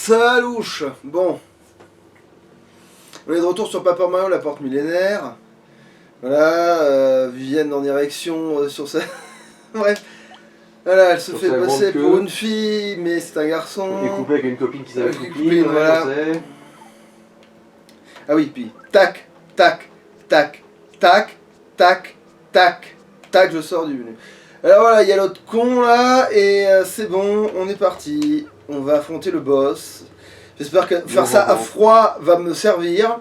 Salouche. Bon. On est de retour sur Paper Mario, la porte millénaire. Voilà, Vivienne en érection sur sa... Bref. Voilà, elle se fait passer pour une fille, mais c'est un garçon. Et couplé avec une copine qui s'appelle Copine, voilà. Ah oui, puis tac, tac, tac, tac, tac, tac, tac, je sors du menu. Alors voilà, il y a l'autre con là, et c'est bon, on est parti. On va affronter le boss. J'espère que faire ça à froid va me servir.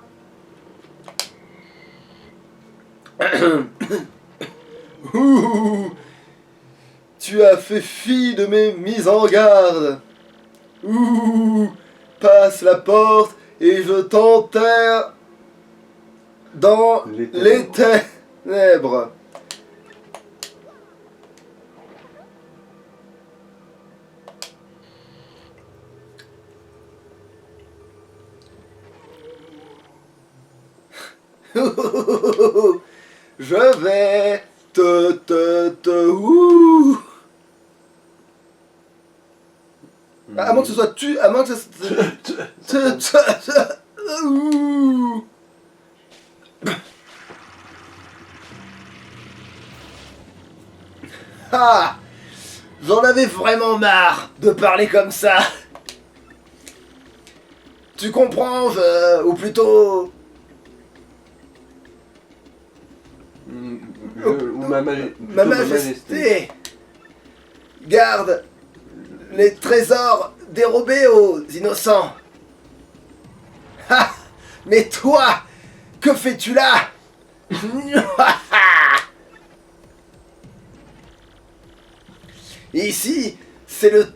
Ouh, tu as fait fi de mes mises en garde. Ouh, passe la porte et je t'enterre dans les ténèbres. Je vais ouh. À moins que ce soit tu, à moins que ça ouh. Ah, j'en avais vraiment marre de parler comme ça. Tu comprends, ou plutôt... Ma majesté garde les trésors dérobés aux innocents. Ah, mais toi, que fais-tu là? Ici, c'est le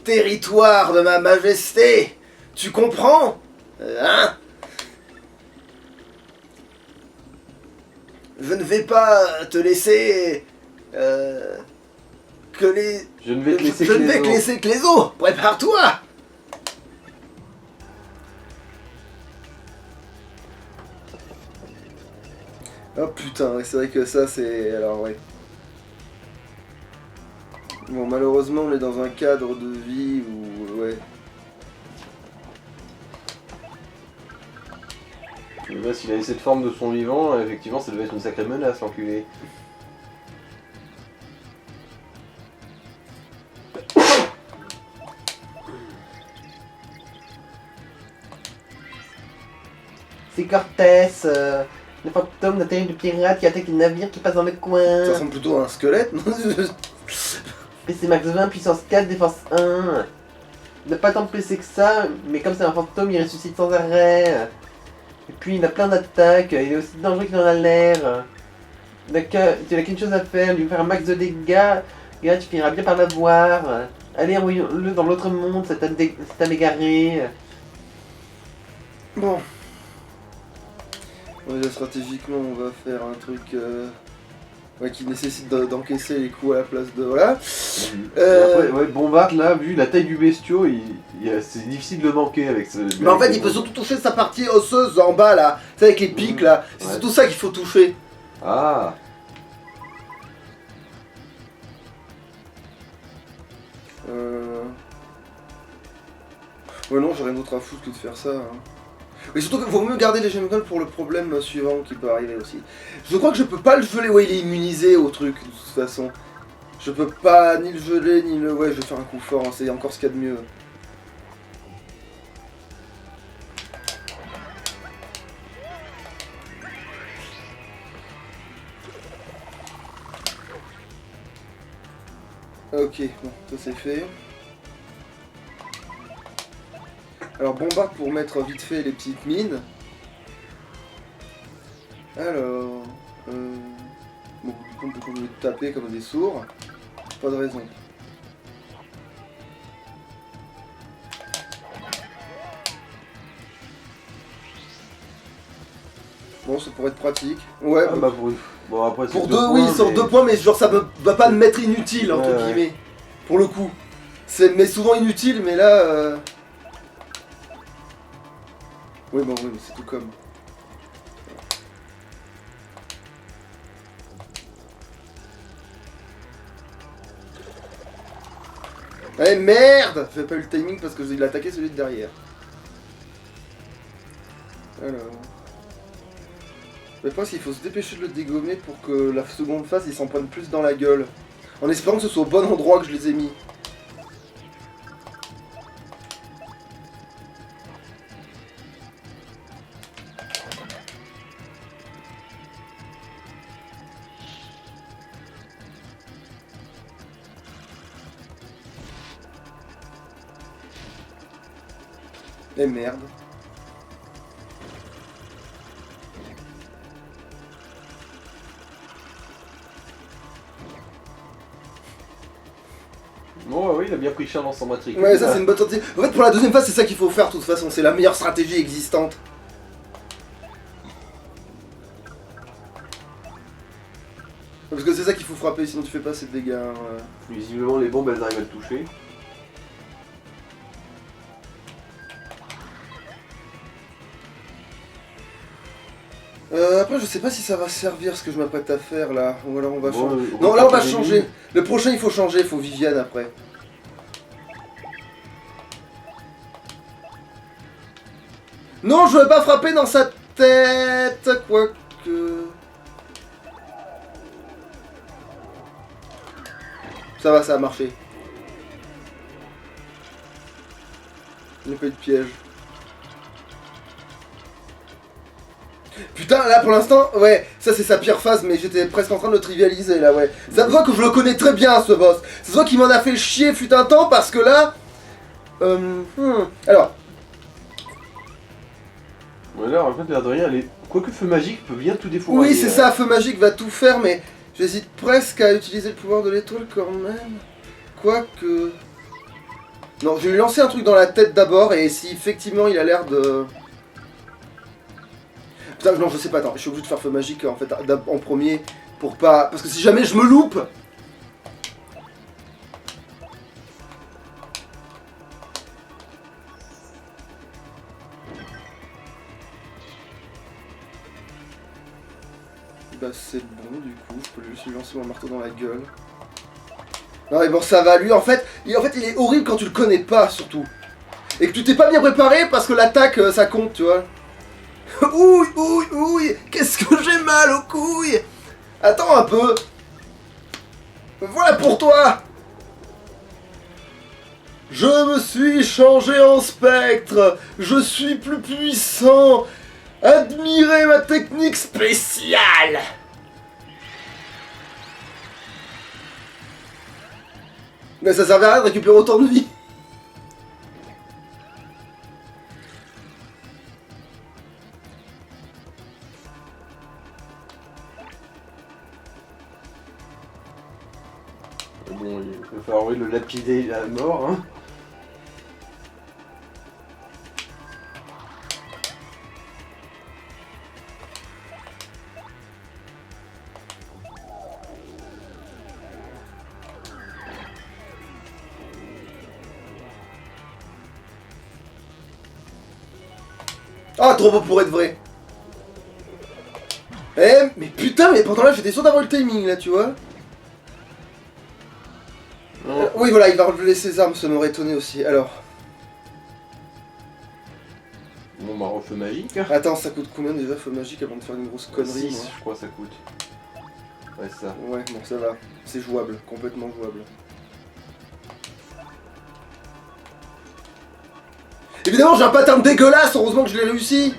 territoire de ma majesté. Tu comprends? Hein? Je ne vais pas te laisser... que les... Je ne vais te laisser, laisser que les os. Prépare-toi. Oh putain, c'est vrai que ça c'est... Alors ouais. Bon, malheureusement on est dans un cadre de vie où... Ouais. Là, s'il a cette forme de son vivant, effectivement, ça devait être une sacrée menace, l'enculé. C'est Cortés, le fantôme d'un terrible pirate qui attaque les navires qui passent dans le coin. Ça ressemble plutôt à un squelette, non? PC max 20, puissance 4, défense 1. Il n'a pas tant de PC que ça, mais comme c'est un fantôme, il ressuscite sans arrêt. Et puis il a plein d'attaques, il est aussi dangereux qu'il en a l'air. Donc tu n'as qu'une chose à faire, lui faire un max de dégâts, et là tu finiras bien par l'avoir. Allez, envoyons-le dans l'autre monde, c'est à m'égarer. Bon. Ouais, là, stratégiquement, on va faire un truc ouais, qui nécessite d'encaisser les coups à la place de... Voilà. Après, ouais, Bombard, là, vu la taille du bestiau, c'est difficile de le manquer avec ce... Mais en fait, il peut surtout toucher sa partie osseuse en bas, là. Tu sais, avec les pics, là. C'est surtout ça qu'il faut toucher. Ah. Ouais, non, j'ai rien d'autre à foutre que de faire ça. Hein. Mais surtout qu'il vaut mieux garder les gemmes pour le problème suivant qui peut arriver aussi. Je crois que je peux pas le geler, ouais, il est immunisé au truc, de toute façon. Je peux pas ni le geler, ni le... Ouais, je vais faire un coup fort, hein, c'est encore ce qu'il y a de mieux. Ok, bon, ça c'est fait. Alors bombarde pour mettre vite fait les petites mines. Alors... Bon, on peut continuer de taper comme des sourds. Pas de raison. Bon, ça pourrait être pratique. Ouais, Ah, bah bon, après, pour deux, oui, sur 2 points, mais genre ça va pas me mettre inutile, entre guillemets. Pour le coup. Mais souvent inutile, mais là... Oui, bon, oui, mais c'est tout comme... Eh merde! J'ai pas eu le timing parce que il a attaqué celui de derrière. Alors... Je pense qu'il faut se dépêcher de le dégommer pour que la seconde phase il s'en prenne plus dans la gueule. En espérant que ce soit au bon endroit que je les ai mis. Eh merde. Bon, ouais, il a bien pris cher dans son matricule. Ouais, ça c'est une bonne stratégie. En fait, pour la deuxième phase, c'est ça qu'il faut faire de toute façon. C'est la meilleure stratégie existante. Parce que c'est ça qu'il faut frapper, sinon tu fais pas assez de dégâts. Hein. Visiblement, les bombes elles arrivent à le toucher. Après, je sais pas si ça va servir ce que je m'apprête à faire là. Ou alors on va Bon, changer. Non, là on va changer. Le prochain il faut changer, il faut Viviane après. Non, je veux pas frapper dans sa tête, quoique. Ça va, ça a marché. Il n'y a pas eu de piège. Putain, là pour l'instant, ouais, ça c'est sa pire phase, mais j'étais presque en train de le trivialiser là, ouais. Ça se voit que je le connais très bien ce boss. Ça se voit qu'il m'en a fait chier fut un temps parce que là. Alors. Ouais, là, en fait, l'air de rien, quoique feu magique peut bien tout défourailler. Oui, c'est ça, feu magique va tout faire, mais j'hésite presque à utiliser le pouvoir de l'étoile quand même. Quoique. Non, je vais lui lancer un truc dans la tête d'abord, et si effectivement il a l'air de. Putain, non, je sais pas, attends, je suis obligé de faire feu magique en fait en premier pour pas. Parce que si jamais je me loupe. Bah, c'est bon, du coup, je peux juste lui lancer mon marteau dans la gueule. Non, mais bon, ça va, lui, en fait, il est horrible quand tu le connais pas, surtout. Et que tu t'es pas bien préparé parce que l'attaque, ça compte, tu vois. Ouille, ouille, ouille, qu'est-ce que j'ai mal aux couilles. Attends un peu. Voilà pour toi. Je me suis changé en spectre. Je suis plus puissant. Admirez ma technique spéciale. Mais ça servait à rien de récupérer autant de vie. Bon, il va falloir oui, le lapider à mort, hein. Ah, trop beau pour être vrai. Eh, mais putain, mais pourtant là, j'étais sûr d'avoir le timing, là, tu vois. Oui, voilà, il va relever ses armes, ça m'aurait étonné aussi. Alors. Bon, bah, refeu magique. Attends, ça coûte combien déjà, feu magique, avant de faire une grosse connerie 6, moi je crois, ça coûte. Ouais, ça. Ouais, bon, ça va. C'est jouable, complètement jouable. Évidemment, j'ai un pattern dégueulasse, heureusement que je l'ai réussi.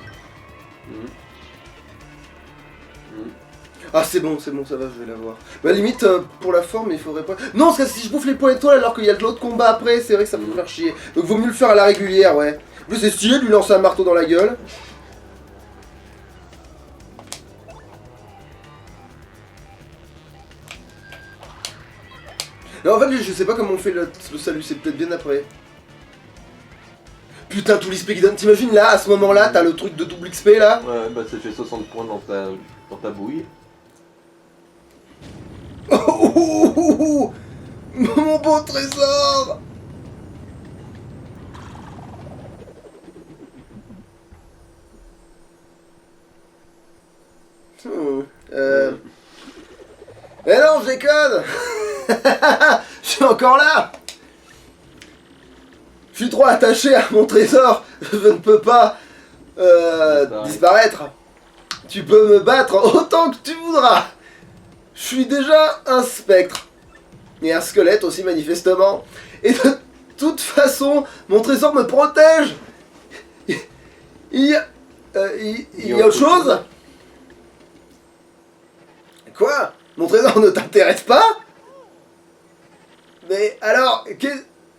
Ah, c'est bon, ça va, je vais l'avoir. Bah, limite, pour la forme, il faudrait pas. Non, parce que si je bouffe les points étoiles alors qu'il y a de l'autre combat après, c'est vrai que ça peut me faire chier. Donc, vaut mieux le faire à la régulière, ouais. En plus, c'est stylé de lui lancer un marteau dans la gueule. Non, en fait, je sais pas comment on fait le salut, c'est peut-être bien après. Putain, tout l'XP qui donne. T'imagines là, à ce moment-là, t'as le truc de double XP là. Ouais, bah ça fait 60 points dans ta bouille. Oh, mon beau trésor. Eh non, je déconne. Je suis encore là. Je suis trop attaché à mon trésor, je ne peux pas disparaître. Tu peux me battre autant que tu voudras. Je suis déjà un spectre. Et un squelette aussi manifestement. Et de toute façon, mon trésor me protège. Il y a autre chose? Quoi? Mon trésor ne t'intéresse pas? Mais alors,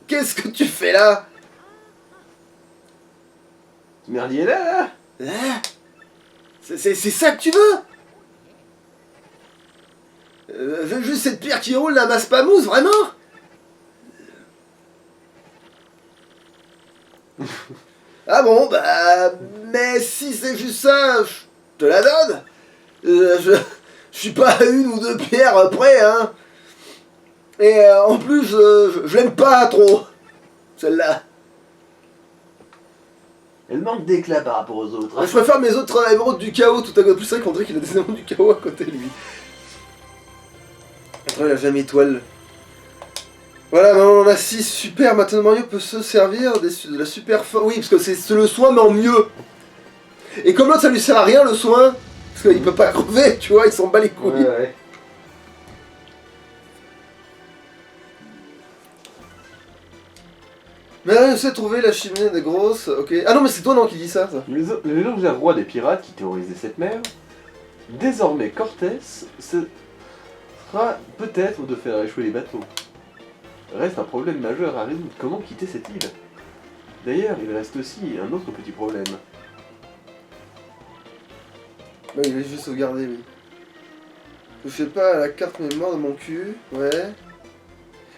qu'est-ce que tu fais là? Merdier là. Hein? C'est ça que tu veux? Juste cette pierre qui roule, la masse pas mousse, vraiment? Ah bon, bah... Mais si c'est juste ça, je te la donne. Je suis pas à une ou deux pierres près, hein. Et en plus, je l'aime pas trop, celle-là. Elle manque d'éclat par rapport aux autres. Je préfère mes autres émeraudes du chaos tout à côté. Plus c'est vrai qu'on dirait qu'il a des émeraudes du chaos à côté, lui. Après, il a jamais étoile. Voilà, maintenant on en a 6. Super, maintenant Mario peut se servir de la super force. Oui, parce que c'est le soin, mais en mieux. Et comme l'autre, ça lui sert à rien, le soin. Parce qu'il peut pas crever, tu vois, il s'en bat les couilles. Ouais. Mais là, je sais trouver la cheminée des grosses, ok. Ah non, mais c'est toi, non, qui dis ça. Le légendaire roi des pirates qui terrorisait cette mer, désormais Cortés sera peut-être de faire échouer les bateaux. Reste un problème majeur à résoudre, comment quitter cette île? D'ailleurs, il reste aussi un autre petit problème. Ouais, il va juste sauvegarder, lui. Je sais pas, la carte mémoire de mon cul, ouais.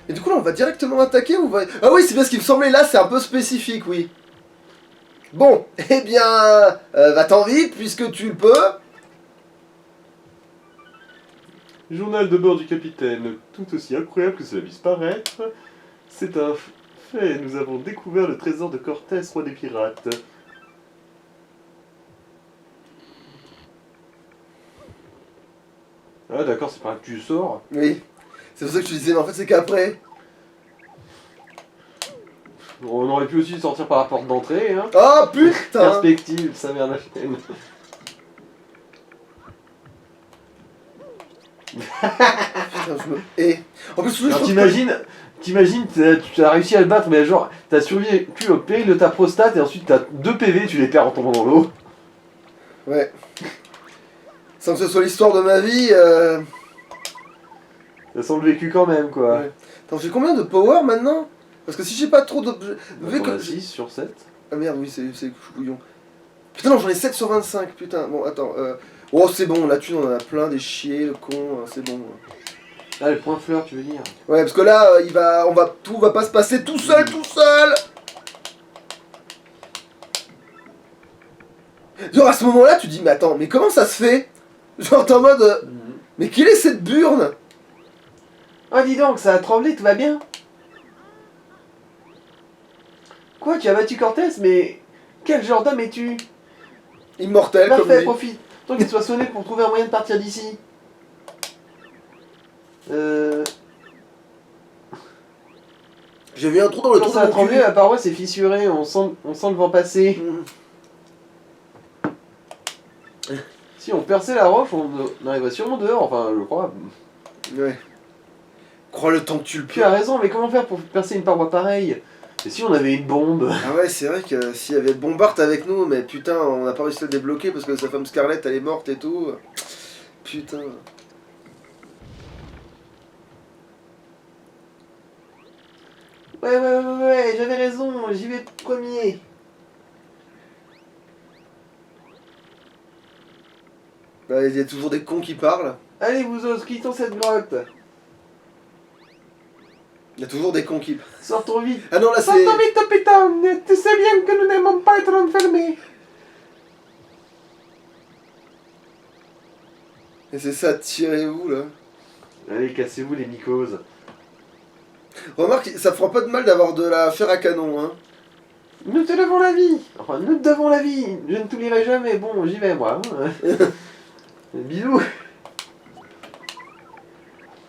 Et du coup là on va directement attaquer ou on va... Ah oui c'est bien ce qui me semblait là, c'est un peu spécifique, oui. Bon, eh bien, va-t'en vite puisque tu le peux. Journal de bord du capitaine, tout aussi incroyable que cela puisse paraître, c'est un fait, nous avons découvert le trésor de Cortés, roi des pirates. Ah d'accord, c'est par là que tu sors. Oui, c'est pour ça que je te disais, mais en fait c'est qu'après. On aurait pu aussi sortir par la porte d'entrée, hein. Oh putain. Perspective, sa mère la chaîne. Putain, je me hais. En plus, Alors t'imagines, tu as réussi à le battre, mais genre, t'as survécu au péril de ta prostate et ensuite t'as 2 PV, tu les perds en tombant dans l'eau. Ouais. Sans que ce soit l'histoire de ma vie. Ça sent le vécu quand même, quoi. Ouais. Attends, j'ai combien de power maintenant? Parce que si j'ai pas trop d'objets. On a 6 sur 7. Ah merde, oui, c'est couillon. Putain, non, j'en ai 7 sur 25, putain. Bon, attends. Oh, c'est bon, la thune, on en a plein, des chiés, le con, c'est bon. Ah, le point fleur, tu veux dire? Ouais, parce que là, tout va pas se passer tout seul, tout seul. Genre, à ce moment-là, tu dis, mais attends, mais comment ça se fait? Genre, t'es en mode, mais quelle est cette burne? Oh, dis donc, ça a tremblé, tout va bien? Quoi, tu as battu Cortés, mais quel genre d'homme es-tu? Immortel, comme Parfait, lui. profite. Tant qu'il soit sonné pour trouver un moyen de partir d'ici. J'ai vu un trou dans le Quand trou ça a de mon tremblé, cul. la paroi s'est fissurée, on sent le vent passer. Si on perçait la roche, on arriverait sûrement dehors, enfin, je crois. Ouais. Crois le temps que tu le Tu peux. as raison, mais comment faire pour percer une paroi pareille? Et si on avait une bombe? Ah ouais, c'est vrai que s'il y avait Bombard avec nous, mais putain, on n'a pas réussi à le débloquer parce que sa femme Scarlett, elle est morte et tout. Putain. Ouais, j'avais raison, j'y vais premier. Bah, il y a toujours des cons qui parlent. Allez, vous autres, quittons cette grotte. Il y a toujours des cons qui... Sortons vite. Ah non, là c'est... Sortons vite, capitaine. Tu sais bien que nous n'aimons pas être enfermés. Et c'est ça, tirez-vous là. Allez, cassez-vous les mycoses. Remarque, ça fera pas de mal d'avoir de la fer à canon, hein. Nous te devons la vie. Enfin, nous te devons la vie. Je ne t'oublierai jamais. Bon, j'y vais, moi. Bisous.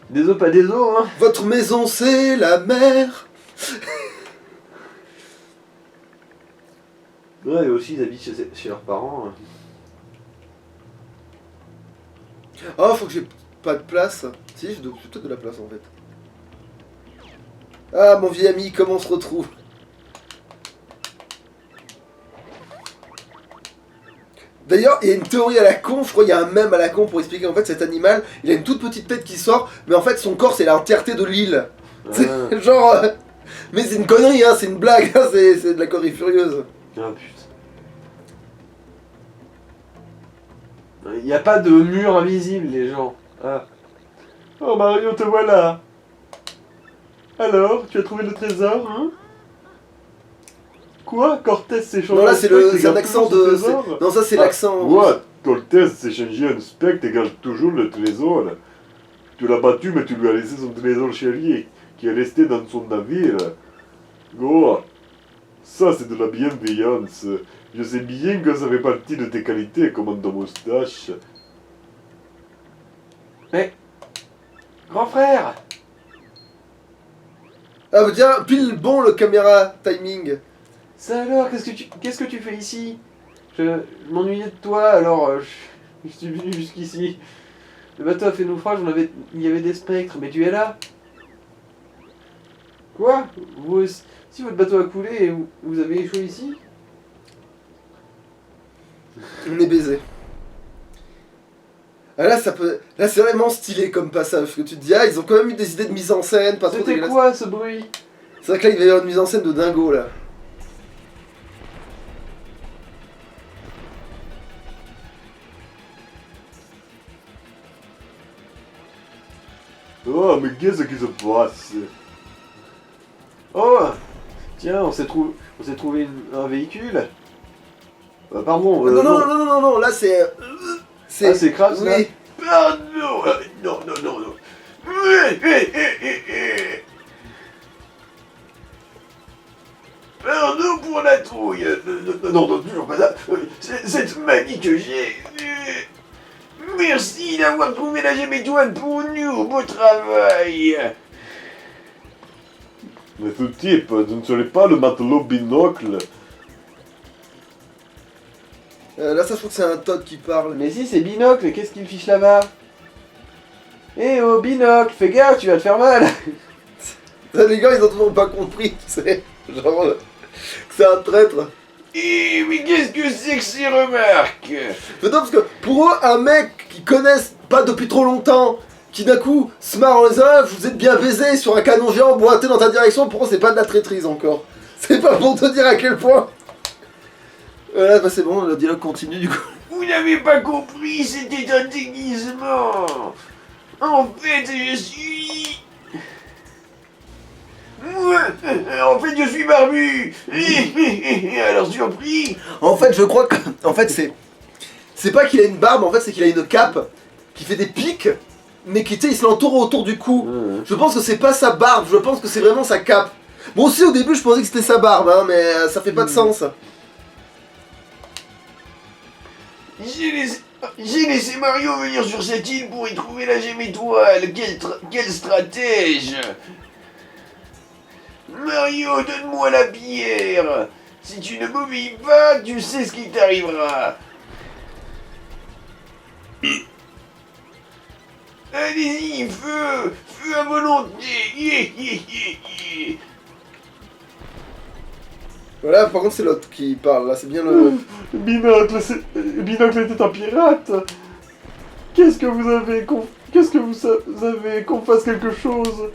Des os, pas des os, hein. Votre maison, c'est la mer. Ouais, et aussi ils habitent chez leurs parents. Oh, faut que j'ai pas de place. Si, j'ai peut-être de la place en fait. Ah, mon vieil ami, comment on se retrouve? D'ailleurs, il y a une théorie à la con, je crois qu'il y a un mème à la con pour expliquer en fait cet animal, il a une toute petite tête qui sort, mais en fait son corps c'est l'entièreté de l'île. C'est genre... mais c'est une connerie, hein, c'est une blague, hein, c'est de la connerie furieuse. Ah putain. Il n'y a pas de mur invisible, les gens. Ah. Oh Mario, te voilà. Alors, tu as trouvé le trésor, hein? Quoi? Cortez s'est changé Non, là en c'est spectre, c'est un garde accent toujours son de... trésor? Non, ça c'est l'accent... Quoi? Cortez s'est changé en spectre et garde toujours le trésor. Tu l'as battu, mais tu lui as laissé son trésor chéri qui est resté dans son navire. Oh, ça c'est de la bienveillance. Je sais bien que ça fait partie de tes qualités, commandant Moustache. Mais... Grand frère! Ah bah tiens, pile bon le caméra timing. Ça alors, qu'est-ce que tu fais ici? Je m'ennuyais de toi, alors je suis venu jusqu'ici. Le bateau a fait naufrage, il y avait des spectres, mais tu es là? Quoi? Si votre bateau a coulé et vous avez échoué ici? On est baisé. Ah là, ça peut... Là c'est vraiment stylé comme passage, parce que tu te dis, ah ils ont quand même eu des idées de mise en scène, pas trop C'était dégueulasse. quoi ce bruit? C'est vrai que là il va y avoir une mise en scène de dingo là. Oh, mais qu'est-ce qui se passe? Oh! Tiens, on s'est trouvé un véhicule. Pardon, non, non, non, non, non, non, là c'est... Ah, c'est Krabs, là? Oui. Pardon! Non, non, non, non. Pardon pour la trouille. Non, non, toujours pas ça. Cette manie que j'ai. Merci d'avoir trouvé la gemme étoile pour nous. Beau travail. Mais ce type, je ne serais pas le matelot binocle. Là ça je trouve que c'est un Todd qui parle. Mais si, c'est Binocle, qu'est-ce qu'il fiche là-bas? Eh oh, Binocle, fais gaffe, tu vas te faire mal. Les gars ils ont toujours pas compris, c'est genre... que c'est un traître. Eh mais qu'est-ce que c'est que ces remarques? Mais non, parce que pour eux, un mec qu'ils connaissent pas depuis trop longtemps, qui d'un coup se marre en disant ah, vous êtes bien baisé sur un canon géant boité dans ta direction, pour eux c'est pas de la traîtrise encore. C'est pas pour te dire à quel point. Là bah c'est bon, le dialogue continue du coup. Vous n'avez pas compris, c'était un déguisement. En fait, je suis... En fait, je suis barbu. Alors surpris. En fait je crois que... En fait c'est pas qu'il a une barbe, en fait c'est qu'il a une cape qui fait des pics, mais qui tu sais il se l'entoure autour du cou. Je pense que c'est pas sa barbe, je pense que c'est vraiment sa cape. Bon aussi au début je pensais que c'était sa barbe, hein, mais ça fait pas de sens. J'ai laissé Mario venir sur cette île pour y trouver la gemme étoile. Quel stratège! Mario, donne-moi la pierre. Si tu ne m'obéis pas, tu sais ce qui t'arrivera. Allez-y, feu! Feu à volonté! Voilà, par contre c'est l'autre qui parle, là c'est bien le... Binocle était un pirate. Qu'est-ce que vous avez qu'on fasse quelque chose?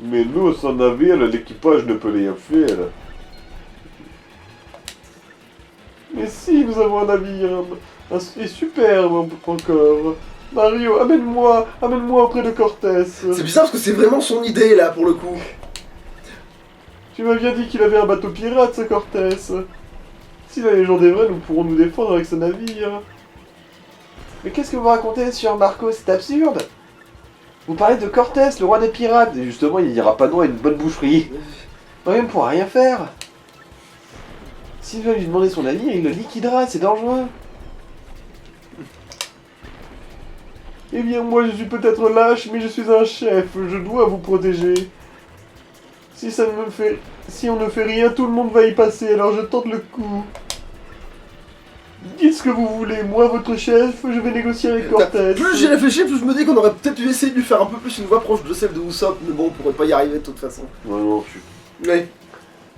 Mais nous, sans navire, l'équipage ne peut rien faire. Mais si, nous avons un navire, et superbe encore. Mario, amène-moi auprès de Cortés. C'est bizarre parce que c'est vraiment son idée là pour le coup. Tu m'as bien dit qu'il avait un bateau pirate, ce Cortés. Si la légende est vraie, nous pourrons nous défendre avec ce navire. Mais qu'est-ce que vous racontez sur Marco? C'est absurde. Vous parlez de Cortés, le roi des pirates. Et justement, il dira pas non à une bonne boucherie. Mario ne pourra rien faire. S'il veut lui demander son navire, il le liquidera, c'est dangereux. Eh bien, moi je suis peut-être lâche, mais je suis un chef, je dois vous protéger. Si on ne fait rien, tout le monde va y passer, alors je tente le coup. Dites ce que vous voulez, moi, votre chef, je vais négocier avec Cortez. Plus j'y réfléchis, plus je me dis qu'on aurait peut-être dû essayer de lui faire un peu plus une voix proche de celle de Usopp, mais bon, on pourrait pas y arriver de toute façon. Ouais, non, je suis... Ouais.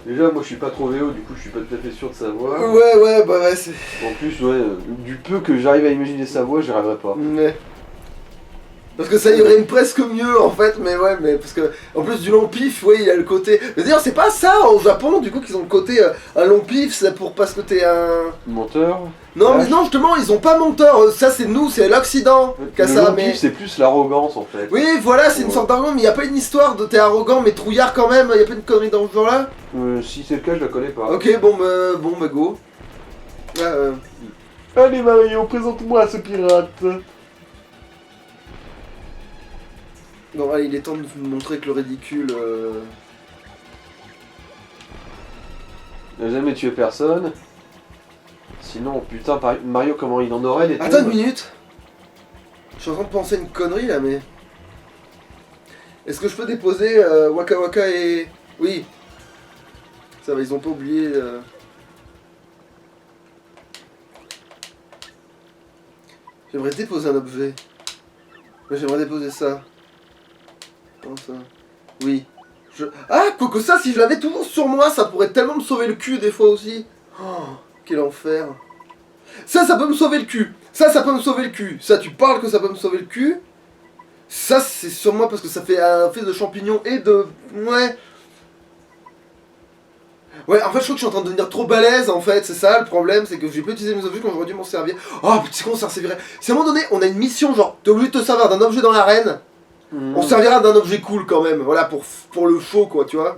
Déjà, moi, je suis pas trop VO, du coup, je suis pas tout à fait sûr de sa voix. Ouais, bah ouais, c'est... En plus, ouais, du peu que j'arrive à imaginer sa voix, j'y arriverai pas. Ouais. Parce que ça irait presque mieux en fait, mais ouais, mais parce que en plus du long pif, ouais, il y a le côté. Mais d'ailleurs, c'est pas ça au Japon, du coup, qu'ils ont le côté un long pif, c'est pour parce que t'es un. Menteur. Non, Ouais. mais non, justement, ils ont pas monteur, ça c'est nous, c'est l'Occident qui a Le ça, long mais. pif, c'est plus l'arrogance en fait. Oui, voilà, c'est une Ouais. sorte d'argument, mais y a pas une histoire de t'es arrogant mais trouillard quand même, y a pas une connerie dans ce genre-là. Si c'est le cas, je la connais pas. Ok, bon, bah go. Allez Mario, présente-moi ce pirate. Non, allez, il est temps de vous montrer que le ridicule. Il n'a jamais tué personne. Sinon, putain, Mario, comment il en aurait des Attends une tombes. minute. Je suis en train de penser à une connerie là, mais. Est-ce que je peux déposer Waka Waka et. Oui. Ça va, ils ont pas oublié. J'aimerais déposer un objet. Mais j'aimerais déposer ça. Comment ça? Oui. Ah, Coco, ça, si je l'avais toujours sur moi, ça pourrait tellement me sauver le cul des fois aussi. Oh, quel enfer. Ça peut me sauver le cul. Ça peut me sauver le cul. Ça, tu parles que ça peut me sauver le cul. Ça, c'est sur moi parce que ça fait un fait de champignons et de... Ouais. Ouais, en fait, je crois que je suis en train de devenir trop balèze, en fait. C'est ça, le problème, c'est que j'ai pas utilisé mes objets quand j'aurais dû m'en servir. Oh, c'est con, ça servirait. Si à un moment donné, on a une mission, genre, t'es obligé de te servir d'un objet dans l'arène, on servira d'un objet cool quand même. Voilà, pour le show, quoi, tu vois.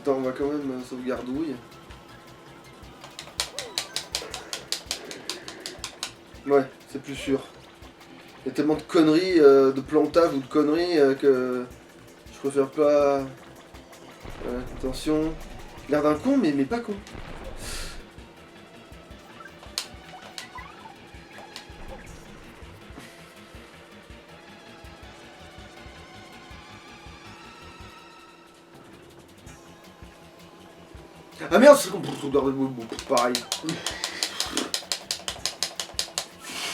Attends, on va quand même sauvegardouille. Ouais, c'est plus sûr. Il y a tellement de conneries, de plantage ou de conneries que je préfère pas... attention. L'air d'un con, mais pas con. Ah merde, c'est con. Pareil.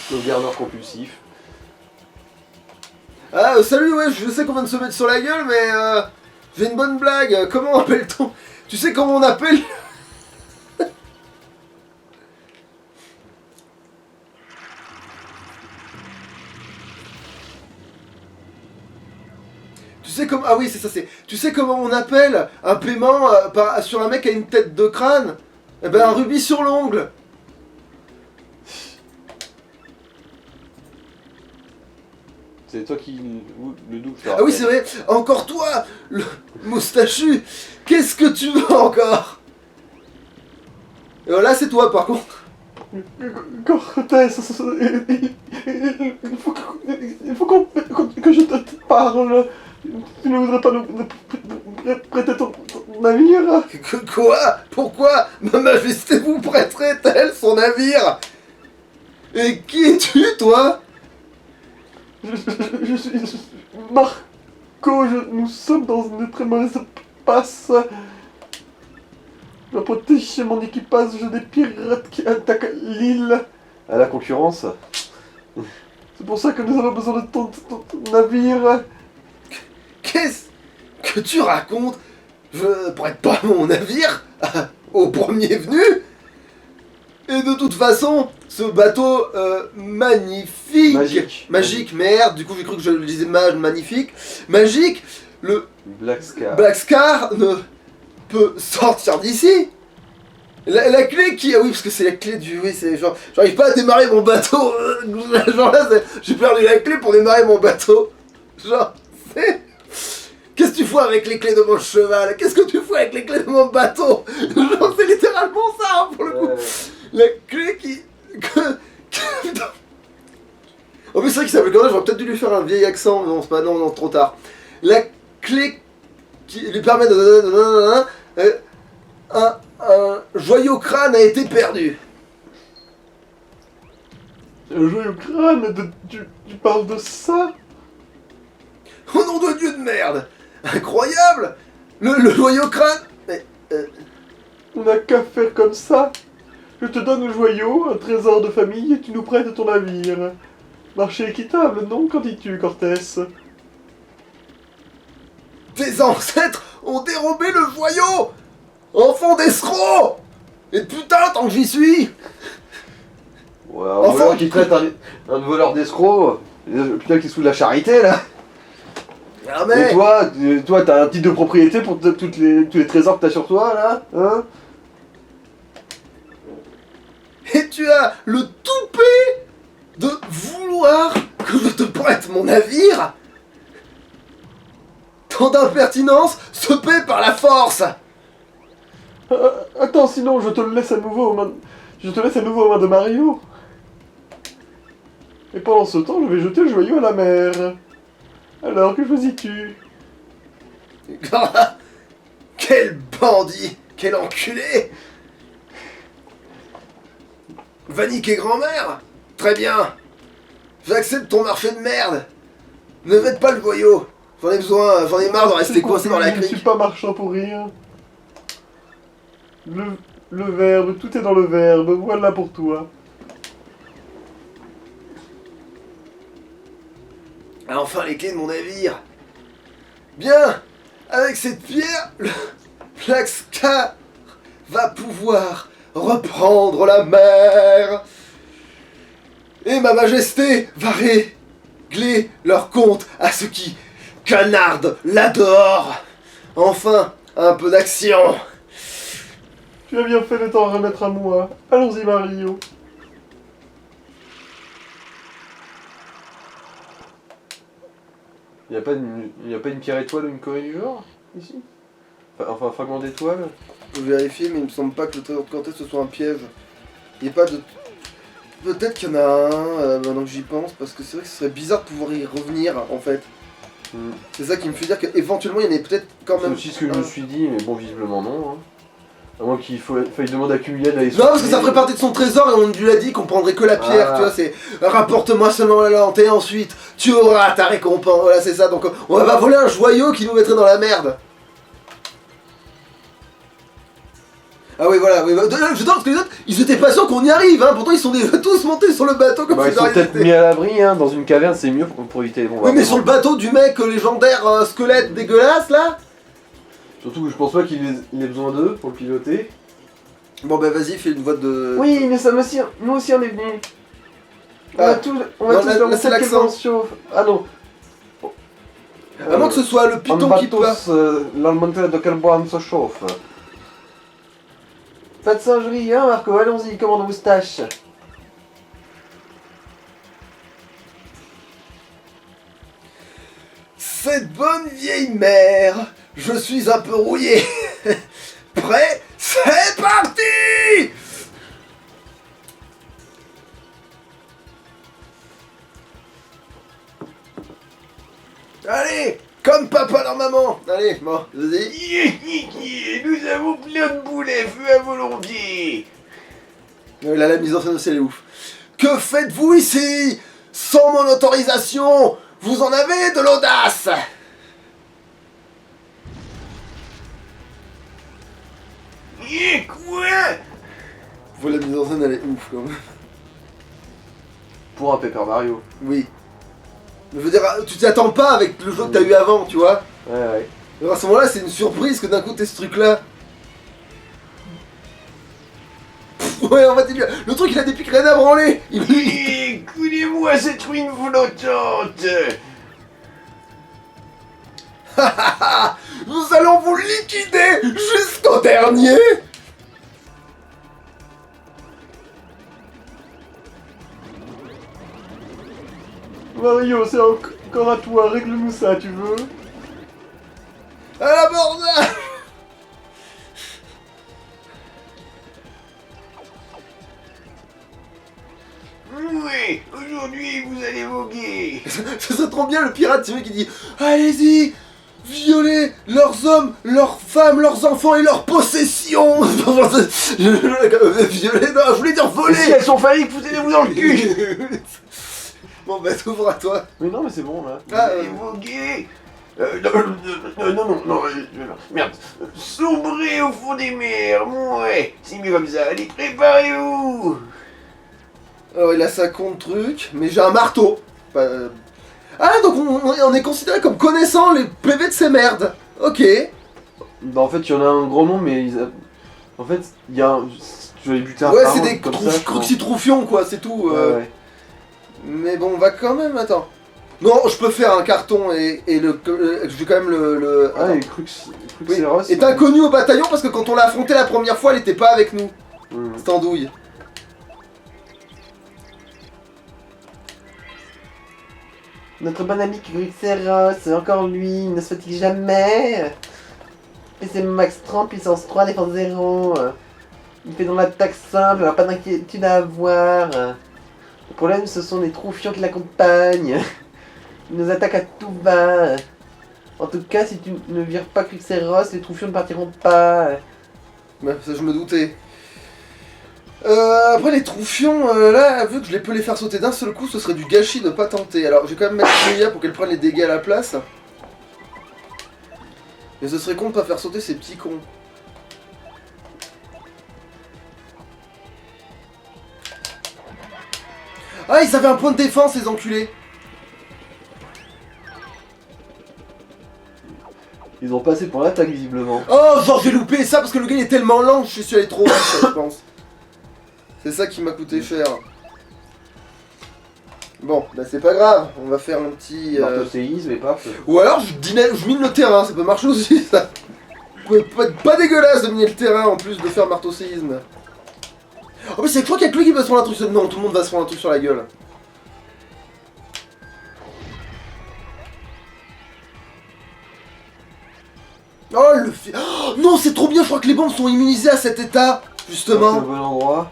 Sauvegardeur compulsif. Ah, salut, ouais, je sais qu'on vient de se mettre sur la gueule, mais j'ai une bonne blague. Comment appelle-t-on? Tu sais comment on appelle? Tu sais comment... Ah oui, c'est ça, c'est... Tu sais comment on appelle un paiement sur un mec qui a une tête de crâne? Eh ben, un rubis sur l'ongle. C'est toi qui le double. Ah oui, c'est vrai. Encore toi, le moustachu. Qu'est-ce que tu veux encore? Et voilà, c'est toi, par contre. Cortez, il faut que je te parle. Tu ne voudrais pas nous prêter ton navire? Quoi? Pourquoi Ma Majesté vous prêterait-elle son navire? Et qui es-tu, toi? Je suis Marco, nous sommes dans une très mauvaise passe. Je dois protéger mon équipage des pirates qui attaquent l'île. À la concurrence. C'est pour ça que nous avons besoin de ton navire. Qu'est-ce que tu racontes? Je prête pas mon navire au premier venu. Et de toute façon, ce bateau magnifique... Magique, merde, du coup j'ai cru que je le disais magnifique. Magique, le Black Scar. Black Scar ne peut sortir d'ici. La clé qui... Ah oui, parce que c'est la clé du... Oui, c'est genre... J'arrive pas à démarrer mon bateau. Genre là, j'ai perdu la clé pour démarrer mon bateau. Genre, c'est... Qu'est-ce que tu fous avec les clés de mon cheval? Qu'est-ce que tu fous avec les clés de mon bateau? Genre, c'est littéralement ça, hein, pour le coup. La clé qui... Putain. En plus, c'est vrai qu'il s'appelle comme ça, j'aurais peut-être dû lui faire un vieil accent, mais non, c'est pas... Non, trop tard. La clé qui lui permet de... Un joyau crâne a été perdu. Un joyau crâne, tu parles de ça? Au nom de Dieu de merde! Incroyable! Le joyau crâne... Mais, On n'a qu'à faire comme ça. Je te donne le joyau, un trésor de famille, et tu nous prêtes ton navire. Marché équitable, non? Qu'en dis-tu, Cortés? tes ancêtres ont dérobé le joyau! Enfant d'escroc! Et putain, tant que j'y suis! Ouais, un Enfin, voleur qui traite un voleur d'escroc, putain qui se fout de la charité là. Ah Et mais... toi t'as un titre de propriété pour tous les trésors que t'as sur toi là, hein? Et tu as le toupet de vouloir que je te prête mon navire? Tant d'impertinence se paie par la force! Attends, sinon je te le laisse à nouveau aux mains de Mario. Et pendant ce temps, je vais jeter le joyau à la mer. Alors, que choisis-tu? Quel bandit! Quel enculé! Va niquer grand-mère? Très bien! J'accepte ton marché de merde! Ne vête pas le joyau! J'en ai besoin, j'en ai marre de rester coincé dans la Je ne suis crique! pas marchand pour rien. Le verbe, tout est dans le verbe, voilà pour toi. Enfin les clés de mon navire! Bien! Avec cette pierre, le Plaxcar va pouvoir reprendre la mer! Et ma majesté va régler leur compte à ceux qui canardent là dehors! Enfin, un peu d'action! Tu as bien fait de t'en remettre à moi. Allons-y, Mario. Y a pas une pierre étoile ou une corée du genre, ici? Enfin, un fragment d'étoile? Faut vérifier, mais il me semble pas que le trésor de Cortés ce soit un piège. Il n'y a pas de... Peut-être qu'il y en a un, maintenant que j'y pense, parce que c'est vrai que ce serait bizarre de pouvoir y revenir, en fait. C'est ça qui me fait dire qu'éventuellement il y en a peut-être quand C'est même... aussi ce que je me suis dit, mais bon, visiblement non. Hein. À moins qu'il faille demander à Cumulian d'aller... Non, parce que ça ferait partie de son trésor et on lui a dit qu'on prendrait que la pierre, Ah. tu vois, c'est rapporte-moi seulement la lente et ensuite tu auras ta récompense, voilà c'est ça, donc on va pas voler un joyau qui nous mettrait dans la merde. Ah oui voilà, oui, je parce que les autres, ils étaient patients qu'on y arrive, hein, pourtant ils sont déjà tous montés sur le bateau comme Bah, si ils de sont rien peut-être n'était. mis à l'abri, hein, dans une caverne, c'est mieux pour éviter les bombardements. Oui mais sur le bateau du mec légendaire squelette dégueulasse là. Surtout que je pense pas qu'il ait besoin d'eux pour le piloter. Bon bah vas-y, fais une voix de... Oui, nous aussi on est venus. On Ah. va tous Non, leur là, c'est montrer quel l'accent. vent se chauffe. Ah non. À moins que ce soit le On python va qui pleure. tous leur montrer de quel bois on se chauffe. Pas de singerie, hein Marco, allons-y, commande moustache. Cette bonne vieille mère, je suis un peu rouillé. Prêt? C'est parti! Allez, comme papa leur maman. Allez, bon, vas-y. Nous avons plein de boulets, feu à volonté. Là, la mise en scène aussi, elle est ouf. Que faites-vous ici? Sans mon autorisation, vous en avez de l'audace. Quoi? Voilà, la mise en scène, elle est ouf, quand même. Pour un Paper Mario. Oui. Je veux dire, tu t'y attends pas avec le jeu que t'as eu avant, tu vois. Ouais. Alors à ce moment-là, c'est une surprise que d'un coup t'aies ce truc-là. Ouais, en fait, le truc, il a des pics rien à branler. Coulez-moi cette ruine flottante. Nous allons vous liquider jusqu'au dernier. Mario, c'est encore à toi, règle-nous ça, tu veux? À l'abordage. Oui, aujourd'hui vous allez voguer. Ça serait trop bien le pirate, c'est lui qui dit allez-y, violer leurs hommes, leurs femmes, leurs enfants et leurs possessions. Violer, non, je voulais dire Et si voler. elles sont phalliques, foutez-les-vous dans le cul. Bon bah t'ouvres à toi. Mais non, mais c'est bon là. Ah, Évoquez non, merde. Sombrez au fond des mers, ouais, c'est mieux comme ça, allez, préparez-vous. Alors il a ça contre truc, mais j'ai un marteau. Ah donc on est considéré comme connaissant les PV de ces merdes. Ok. Bah en fait, il y en a un grand nombre, mais en fait, il y a un... Je vais les buter un Ouais par c'est un, des comme ça, je pense. petits troufions quoi, c'est tout. Ouais. Mais bon on va quand même, attends. Non je peux faire un carton et je vais quand même le... Ah, attends. les Cruxeros. Est inconnu au bataillon parce que quand on l'a affronté la première fois elle était pas avec nous. Hmm. Cette andouille. Notre bon ami Cruxeros, c'est encore lui, il ne se fatigue jamais. Et c'est Max 30, puissance 3, défense 0. Il fait dans l'attaque simple, il n'a pas d'inquiétude à avoir. Le problème, ce sont les troufions qui l'accompagnent. Ils nous attaquent à tout va. En tout cas, si tu ne vires pas Cruxeros, les troufions ne partiront pas. Ouais, ça je me doutais. Après les troufions, là, vu que je peux les faire sauter d'un seul coup, ce serait du gâchis de pas tenter. Alors je vais quand même mettre Julia pour qu'elle prenne les dégâts à la place. Mais ce serait con de pas faire sauter ces petits cons. Ah, ils avaient un point de défense, les enculés. Ils ont passé pour l'attaque, visiblement. Oh, genre j'ai loupé ça parce que le gars il est tellement lent, je suis allé trop vite, je pense. C'est ça qui m'a coûté cher. Bon, bah c'est pas grave, on va faire un petit... Marteau-séisme et paf. Ou alors je mine le terrain, ça peut marcher aussi ça. Pas dégueulasse de miner le terrain en plus de faire marteau-séisme. Oh mais c'est que je crois qu'il y a que lui qui va se prendre un truc sur... Non, tout le monde va se prendre un truc sur la gueule. Oh le oh, non c'est trop bien, je crois que les bombes sont immunisées à cet état, C'est justement. le bon endroit.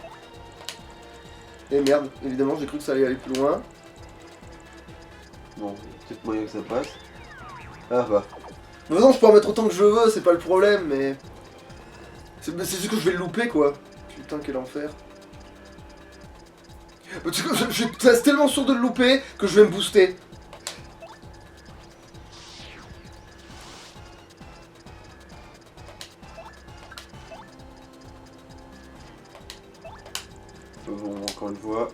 Et merde, évidemment j'ai cru que ça allait aller plus loin. Bon, peut-être moyen que ça passe. Ah bah. De toute façon je peux en mettre autant que je veux, c'est pas le problème, mais... C'est juste que je vais le louper quoi. Putain quel enfer. Je suis tellement sûr de le louper que je vais me booster. Bon, encore une fois.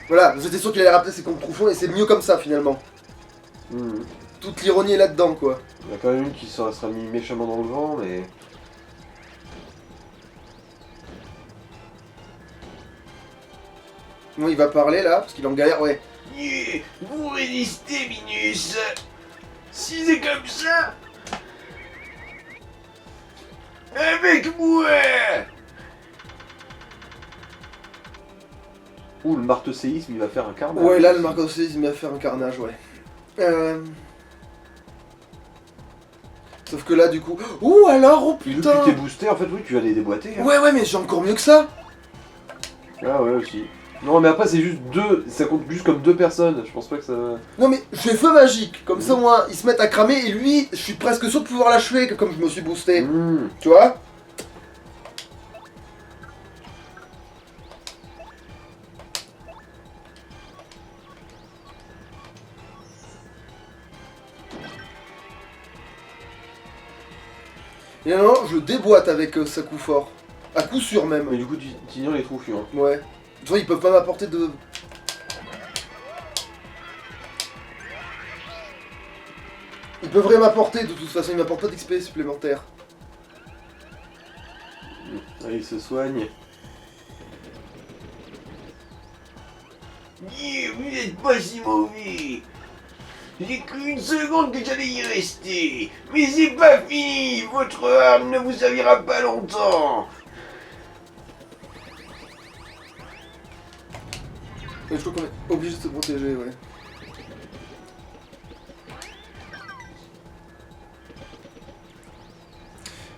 Voilà, j'étais sûr qu'il allait rappeler ses comptes profonds et c'est mieux comme ça finalement. Toute l'ironie est là-dedans quoi. Il y a quand même une qui sera mis méchamment dans le vent, mais... Bon, il va parler là, parce qu'il est en galère, ouais. Vous résistez, Minus. Si c'est comme ça... Avec moi. Ouh, le marteau-séisme, il va faire un carnage. Ouais, là le marteau-séisme il va faire un carnage, ouais. Sauf que là du coup... Ouh alors, oh Vu putain. que tu t'es boosté, en fait, oui, tu vas les déboîter. Hein. Ouais, mais j'ai encore mieux que ça. Ah ouais, aussi. Non, mais après, c'est juste deux... Ça compte juste comme deux personnes. Je pense pas que ça... Non mais je fais feu magique, comme ça au moins ils se mettent à cramer et lui, je suis presque sûr de pouvoir l'achever comme je me suis boosté. Tu vois? Et non, je déboîte avec ce coup fort. À coup sûr même. Mais du coup, tu ignores les troufions. Ouais. Tu vois, ils peuvent pas m'apporter de... Ils peuvent rien m'apporter de toute façon, ils m'apportent pas d'XP supplémentaire. Allez, il se soigne. Vous n'êtes pas si mauvais. J'ai cru une seconde que j'allais y rester. Mais c'est pas fini. Votre arme ne vous servira pas longtemps. Et je crois qu'on est obligé de se protéger, ouais.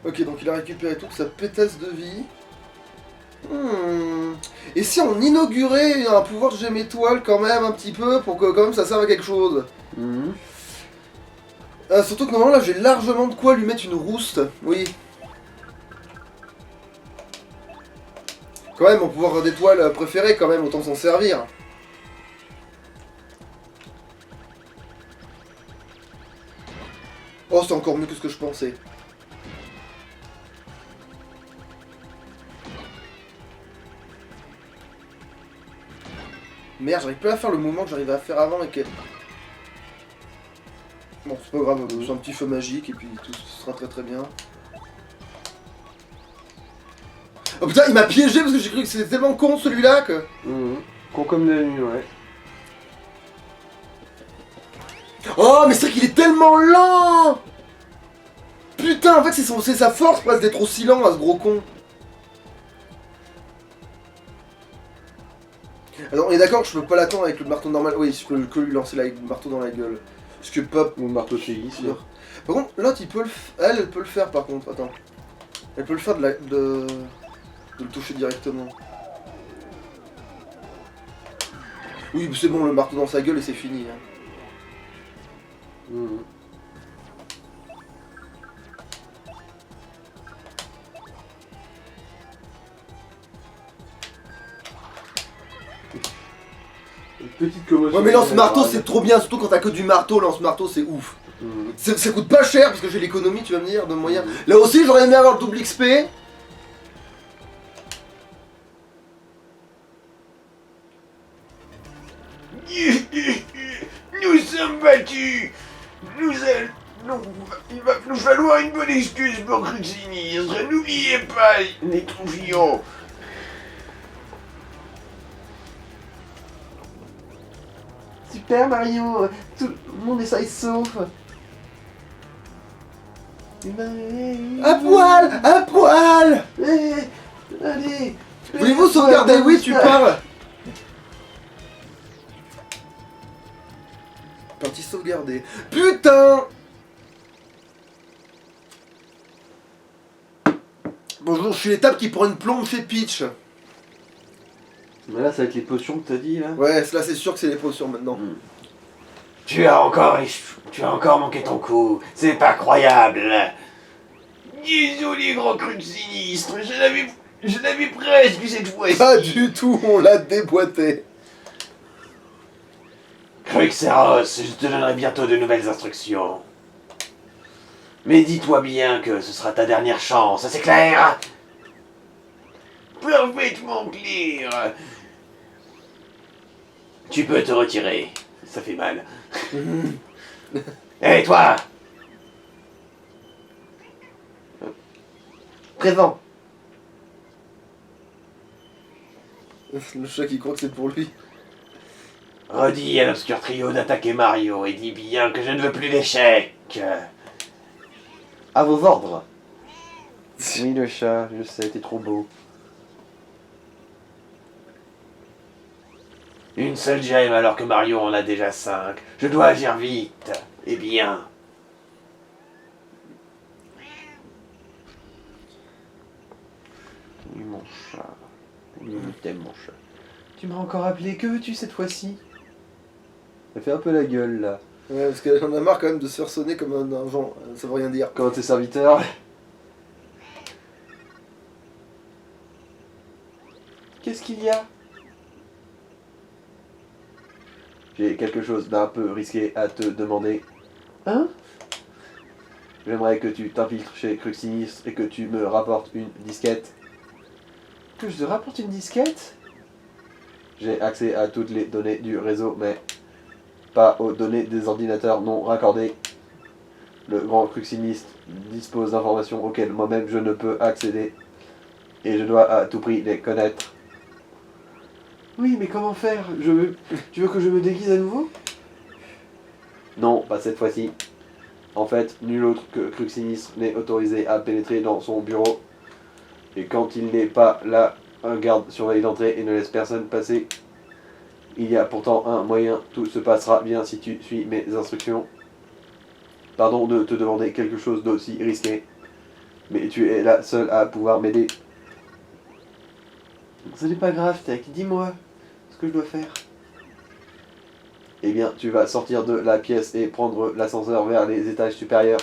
Ok, donc il a récupéré toute sa pétasse de vie. Et si on inaugurait un pouvoir de gemme étoile quand même un petit peu pour que quand même ça serve à quelque chose? Mhm. Surtout que normalement là j'ai largement de quoi lui mettre une rouste. Oui. Quand même, mon pouvoir d'étoile préféré, quand même, autant s'en servir. Oh, c'est encore mieux que ce que je pensais. Merde, j'arrive pas à faire le mouvement que j'arrivais à faire avant et que... Bon, c'est pas grave, c'est un petit feu magique et puis tout sera très très bien. Oh putain, il m'a piégé parce que j'ai cru que c'était tellement con celui-là que... Mhm. Con comme la nuit, ouais. Oh, mais c'est vrai qu'il est tellement lent. Putain, en fait c'est sa force presque d'être aussi lent à ce gros con. Alors on est d'accord que je peux pas l'attendre avec le marteau normal. Oui, je peux que lui lancer le marteau dans la gueule. Parce que Pop... Ou le marteau chez Guy, sûr. Par contre, l'autre il peut le... Elle peut le faire par contre, attends. Elle peut le faire de le toucher directement. Oui, c'est bon, le marteau dans sa gueule et c'est fini. Hein. Mhm. Une petite commotion. Ouais, mais lance-marteau c'est trop bien, surtout quand t'as que du marteau, lance-marteau c'est ouf. Mhm. Ça coûte pas cher parce que j'ai l'économie, tu vas me dire, de moyen. Mhm. Là aussi, j'aurais aimé avoir le double XP. Nous sommes battus. Il va nous falloir une bonne excuse pour Cruxinistre. N'oubliez pas, les troufions. Super Mario, tout le monde est sain et sauf. À poil, à poil. Allez. Voulez-vous sauvegarder? Oui, tu parles. Partie sauvegarder. Putain. Bonjour, je suis l'étape qui prend une plombe chez Peach. Mais là, ça va être les potions que t'as dit, là. Ouais, là c'est sûr que c'est les potions maintenant. Mhm. Tu as encore manqué ton coup. C'est pas croyable. Désolé, grand Cruxinistre. Je l'avais presque cette fois-ci. Pas du tout, on l'a déboîté. Cruxeros, je te donnerai bientôt de nouvelles instructions. Mais dis-toi bien que ce sera ta dernière chance, c'est clair? Parfaitement clair. Tu peux te retirer. Ça fait mal. Hé, toi! Présent. Le chat qui croit que c'est pour lui. Redis à l'obscur trio d'attaquer Mario et dis bien que je ne veux plus d'échecs. À vos ordres. Oui, le chat, je sais, t'es trop beau. Une seule gemme alors que Mario en a déjà 5. Je dois agir vite. Et bien. Oui, mon chat. Oui, je t'aime, mon chat. Tu m'as encore appelé, que veux-tu cette fois-ci? Ça fait un peu la gueule, là. Ouais, parce qu'elle en a marre quand même de se faire sonner comme un genre. Ça veut rien dire. Comment t'es serviteur? Qu'est-ce qu'il y a? J'ai quelque chose d'un peu risqué à te demander. Hein? J'aimerais que tu t'infiltres chez Cruxinistre et que tu me rapportes une disquette. Que je te rapporte une disquette? J'ai accès à toutes les données du réseau, mais pas aux données des ordinateurs non raccordés. Le grand Cruxinistre dispose d'informations auxquelles moi-même je ne peux accéder. Et je dois à tout prix les connaître. Oui, mais comment faire? Tu veux que je me déguise à nouveau? Non, pas cette fois-ci. En fait, nul autre que Cruxinistre n'est autorisé à pénétrer dans son bureau. Et quand il n'est pas là, un garde surveille l'entrée et ne laisse personne passer. Il y a pourtant un moyen, tout se passera bien si tu suis mes instructions. Pardon de te demander quelque chose d'aussi risqué, mais tu es la seule à pouvoir m'aider. Ce n'est pas grave, Tech, dis-moi ce que je dois faire. eh bien, tu vas sortir de la pièce et prendre l'ascenseur vers les étages supérieurs.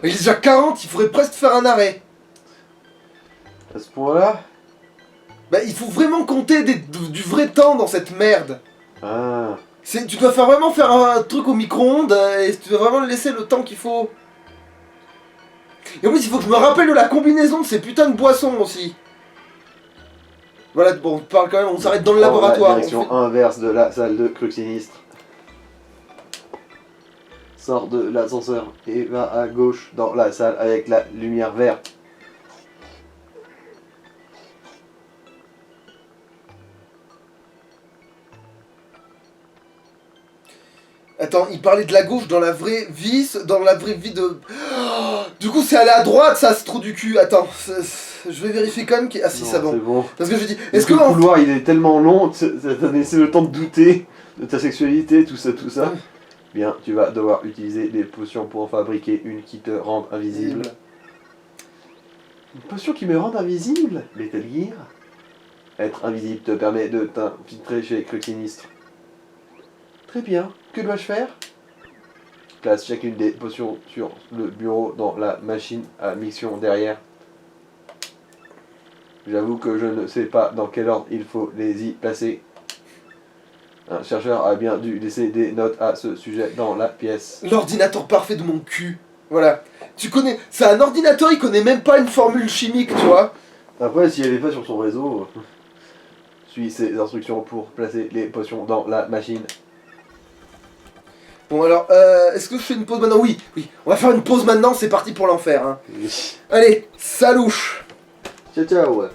Il est déjà 40, il faudrait presque faire un arrêt. À ce point-là. Bah, il faut vraiment compter du vrai temps dans cette merde. Ah. Tu dois vraiment faire un truc au micro-ondes et tu dois vraiment laisser le temps qu'il faut. Et en plus, il faut que je me rappelle de la combinaison de ces putains de boissons aussi. Voilà, bon, on parle quand même, on s'arrête dans le laboratoire. La direction inverse de la salle de Crux Sinistre. Sors de l'ascenseur et va à gauche dans la salle avec la lumière verte. Attends, il parlait de la gauche dans la vraie vie, dans la vraie vie de... Oh, du coup, c'est aller à droite, ça, ce trou du cul. Attends, je vais vérifier quand même qu'il... Ah si, Non, c'est bon. C'est bon. Parce que je dis, Est-ce que le couloir il est tellement long, ça t'a laissé le temps de douter de ta sexualité, tout ça. Bien, tu vas devoir utiliser des potions pour en fabriquer une qui te rende invisible. Une potion qui me rend invisible? Metal Gear. Être invisible te permet de t'infiltrer chez Crux Sinistre. Très bien. Que dois-je faire? Place chacune des potions sur le bureau dans la machine à mixion derrière. J'avoue que je ne sais pas dans quel ordre il faut les y placer. Un chercheur a bien dû laisser des notes à ce sujet dans la pièce. L'ordinateur parfait de mon cul. Voilà. Tu connais... C'est un ordinateur, il connaît même pas une formule chimique, tu vois. Après, si elle est pas sur son réseau, suis ses instructions pour placer les potions dans la machine. Bon alors, est-ce que je fais une pause maintenant? Oui, on va faire une pause maintenant, c'est parti pour l'enfer. Hein. Oui. Allez, salouche. Ciao ciao.